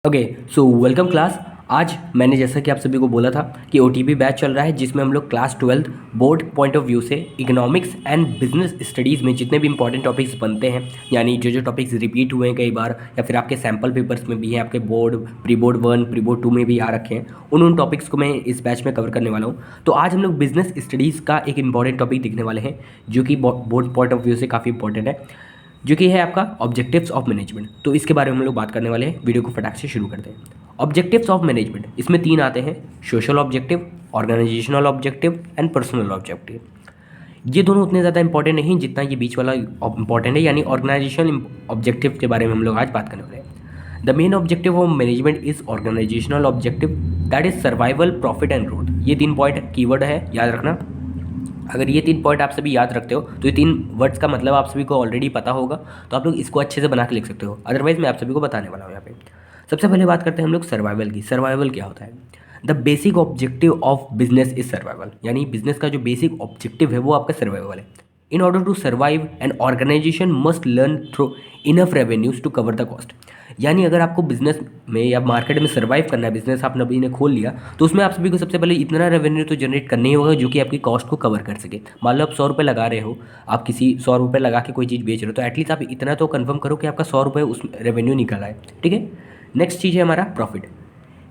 Okay so welcome class. आज मैंने जैसा कि आप सभी को बोला था कि OTP बैच चल रहा है जिसमें हम लोग class 12 board point of view से इकोनॉमिक्स एंड बिजनेस स्टडीज़ में जितने भी इंपॉर्टेंट टॉपिक्स बनते हैं, यानी जो टॉपिक्स रिपीट हुए हैं कई बार या फिर आपके सैम्पल पेपर्स में भी हैं, आपके board pre board 1 pre board 2 में भी आ रखे हैं, उन टॉपिक्स को मैं इस बैच में कवर करने वाला हूँ। तो आज हम लोग बिजनेस स्टडीज़ का एक इंपॉर्टेंट टॉपिक देखने वाले हैं जो कि बोर्ड पॉइंट ऑफ व्यू से काफ़ी इंपॉर्टेंट है, जो कि है आपका ऑब्जेक्टिव्स ऑफ मैनेजमेंट। तो इसके बारे में हम लोग बात करने वाले हैं। वीडियो को फटाक से शुरू करते हैं। ऑब्जेक्टिव्स ऑफ मैनेजमेंट, इसमें 3 आते हैं: social objective, organisational objective and personal objective. ये दोनों उतने ज़्यादा इंपॉर्टेंट नहीं जितना ये बीच वाला इंपॉर्टेंट है, यानी ऑर्गेनाइजेशनल ऑब्जेक्टिव के बारे में हम लोग आज बात करने वाले हैं। The main objective of management is organisational objective, that is survival, profit and growth. ये 3 पॉइंट कीवर्ड है, याद रखना। अगर ये 3 पॉइंट आप सभी याद रखते हो तो ये 3 वर्ड्स का मतलब आप सभी को ऑलरेडी पता होगा, तो आप लोग इसको अच्छे से बना के लिख सकते हो। अदरवाइज मैं आप सभी को बताने वाला हूँ यहाँ पे। सबसे पहले बात करते हैं हम लोग सर्वाइवल की। सर्वाइवल क्या होता है? The basic objective of business is survival, यानी बिजनेस का जो बेसिक ऑब्जेक्टिव है वो आपका सर्वाइवल है। In order to survive an organisation must learn through enough revenues to cover the cost. यानी अगर आपको बिजनेस में या मार्केट में सर्वाइव करना है, बिजनेस आपने अभी ने खोल लिया, तो उसमें आप सभी को सबसे पहले इतना रेवेन्यू तो जनरेट करना ही होगा जो कि आपकी कॉस्ट को कवर कर सके। मान लो आप 100 रुपये लगा रहे हो, आप किसी 100 रुपये लगा के कोई चीज़ बेच रहे हो, तो एटलीस्ट आप इतना तो कंफर्म करो कि आपका 100 रुपये उस रेवेन्यू निकल आए। ठीक है। नेक्स्ट चीज़ है हमारा profit.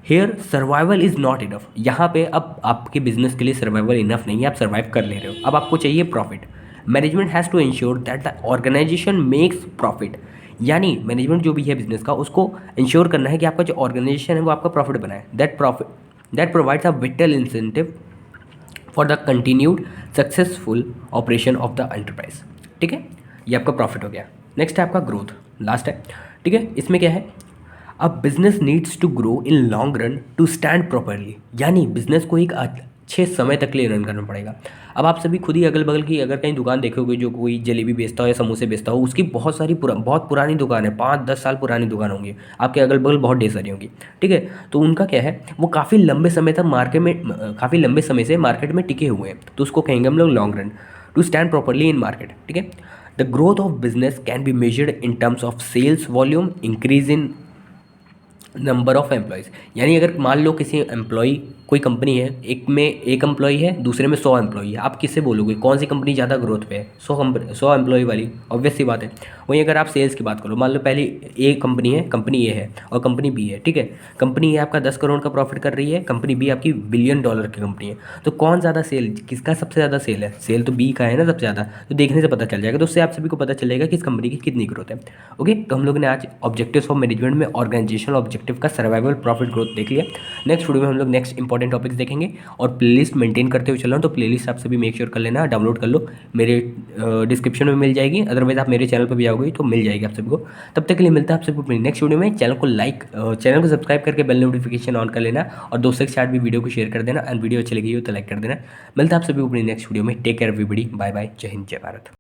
Here survival is not enough. यहाँ पे अब आपके बिजनेस के लिए सर्वाइवल इनफ नहीं है, आप सर्वाइव कर ले रहे हो, अब आपको चाहिए profit. Management has to ensure that the organisation makes profit, यानी मैनेजमेंट जो भी है बिजनेस का, उसको इंश्योर करना है कि आपका जो ऑर्गेनाइजेशन है वो आपका प्रॉफिट बनाए। That provides a whittle incentive for the continued successful operation of the enterprise. ठीक है, ये आपका प्रॉफिट हो गया। नेक्स्ट है आपका ग्रोथ, लास्ट है। ठीक है, इसमें क्या है? अब business needs to grow in long run to stand properly, यानी बिजनेस को एक अच्छे समय तक लिए रन करना पड़ेगा। अब आप सभी खुद ही अगल बगल की अगर कहीं दुकान देखोगे जो कोई जलेबी बेचता हो या समोसे बेचता हो, उसकी बहुत सारी बहुत पुरानी दुकान है, 5-10 साल पुरानी दुकान होंगी, आपके अगल बगल बहुत ढेर सारी होंगी। ठीक है, तो उनका क्या है, वो काफ़ी लंबे समय तक काफ़ी लंबे समय से मार्केट में टिके हुए हैं, तो उसको कहेंगे हम लोग long run, to stand properly in market. ठीक है। The growth of business can be measured in terms of sales volume, increase in number of employees. यानी अगर मान लो किसी एम्प्लॉई, कोई कंपनी है, एक में 1 एम्प्लॉई है, दूसरे में 100 एम्प्लॉई है, आप किससे बोलोगे कौन सी कंपनी ज़्यादा ग्रोथ पे है? 100 एम्प्लॉई वाली, ऑब्वियस सी बात है। वहीं अगर आप सेल्स की बात करो, मान लो पहले ए कंपनी है, कंपनी ए है और कंपनी बी है। ठीक है, कंपनी ए आपका 10 करोड़ का प्रॉफिट कर रही है, कंपनी बी आपकी बिलियन डॉलर की कंपनी है, तो कौन ज़्यादा सेल, किसका सबसे ज़्यादा सेल है? सेल तो बी का है ना सबसे ज़्यादा, तो देखने से पता चल जाएगा। तो उससे आप सभी को पता चलेगा कि इस कंपनी की कितनी ग्रोथ है। ओके, तो हम लोग ने आज ऑब्जेक्टिव्स ऑफ मैनेजमेंट में ऑर्गेनाइजेशनल ऑब्जेक्टिव का सर्वाइवल, प्रॉफिट, ग्रोथ देख लिया। नेक्स्ट वीडियो में हम लोग नेक्स्ट इंपॉर्टेंट टॉपिक्स देखेंगे और प्लेलिस्ट मेंटेन करते हुए चल रहा हूँ, तो प्लेलिस्ट आप सभी मेक श्योर कर लेना, डाउनलोड कर लो, मेरे डिस्क्रिप्शन में मिल जाएगी, अदरवाइज आप मेरे चैनल पर भी आओगे तो मिल जाएगी आप सभी को। तब तक के लिए मिलता है आप सबको अपनी नेक्स्ट वीडियो में। चैनल को सब्सक्राइब करके बेल नोटिफिकेशन ऑन कर लेना और दोस्तों के साथ भी वीडियो को शेयर कर देना, एंड वीडियो अच्छी लगी हो तो लाइक कर देना। मिलता है आप सभी को अपनी नेक्स्ट वीडियो में। Take care everybody, bye bye, जय हिंद, जय भारत।